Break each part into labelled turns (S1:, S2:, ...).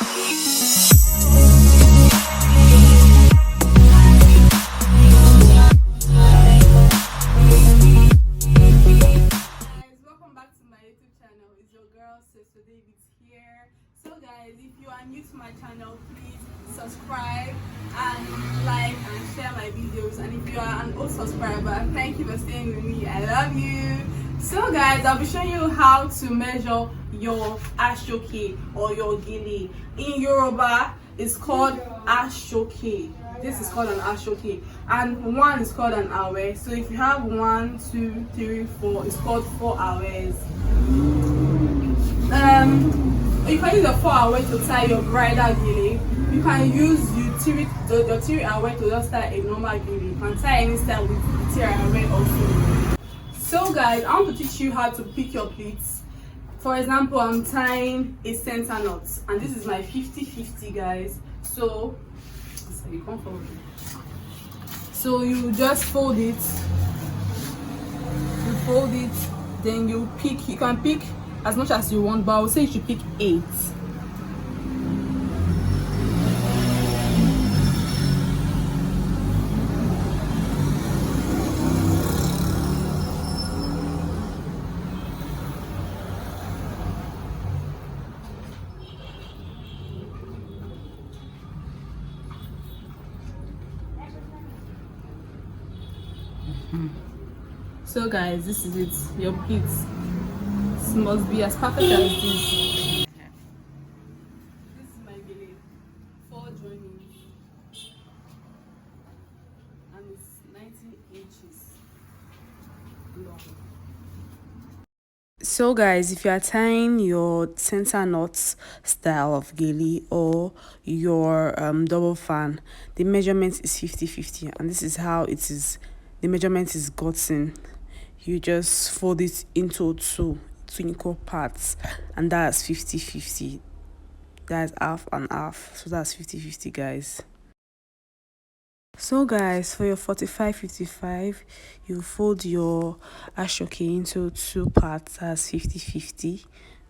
S1: So guys, if you are new to my channel, please subscribe and like and share my videos. And if you are an old subscriber, thank you for staying with me. I love you. So guys, I'll be showing you how to measure your Asooke or your GELE. In Yoruba, it's called Asooke. This is called an Asooke, and one is called an hour. So if you have 1, 2, 3, 4, it's called 4 hours. You can use a 4 hour to tie your bridal GELE. You can use your 3 hour to just tie a normal GELE. You can tie any style with the 3 hour also. So guys, I want to teach you how to pick your pleats. For example, I'm tying a center knot, and this is my 50-50, guys. So you come forward. So you just fold it. You fold it, then you pick. You can pick as much as you want, but I would say you should pick 8. So guys, this is it. Your pleats. This must be as perfect as this. This is my GELE. 4 joinings. And it's 19 inches long. So guys, if you are tying your center knot style of GELE or your double fan, the measurement is 50-50, and this is how it is. The measurement is gotten. You just fold it into two equal parts, and that's 50-50. That's half and half, so that's 50-50, guys. So guys, for your 45-55, you fold your Asooke into 2 parts, that's 50-50,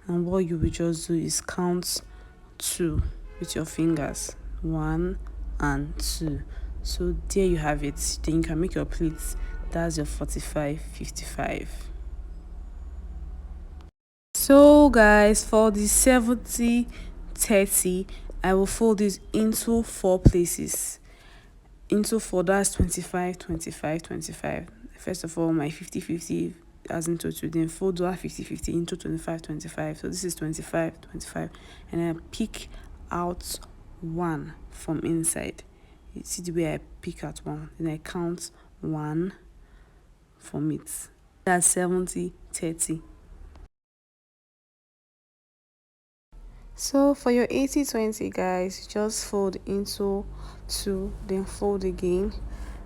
S1: and what you will just do is count 2 with your fingers, 1 and 2. So there you have it. Then you can make your pleats. That's your 45-55. So guys, for the 70-30, I will fold it into 4 places. Into 4, that's 25-25-25. First of all, my 50-50 as into 2, then fold that 50-50 into 25-25. So this is 25-25, and I pick out 1 from inside. You see the way I pick out 1, then I count 1 from it. That's 70-30. So for your 80-20, guys, just fold into 2, then fold again.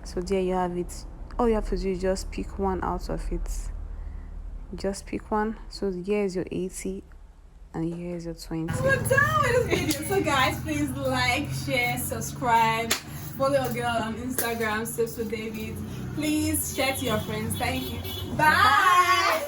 S1: So there you have it. All you have to do is just pick 1 out of it. Just pick 1. So here is your 80 and here is your 20. We're done with this video. So guys, please like, share, subscribe, follow your girl on Instagram, Steps with David. Please share to your friends. Thank you. Bye.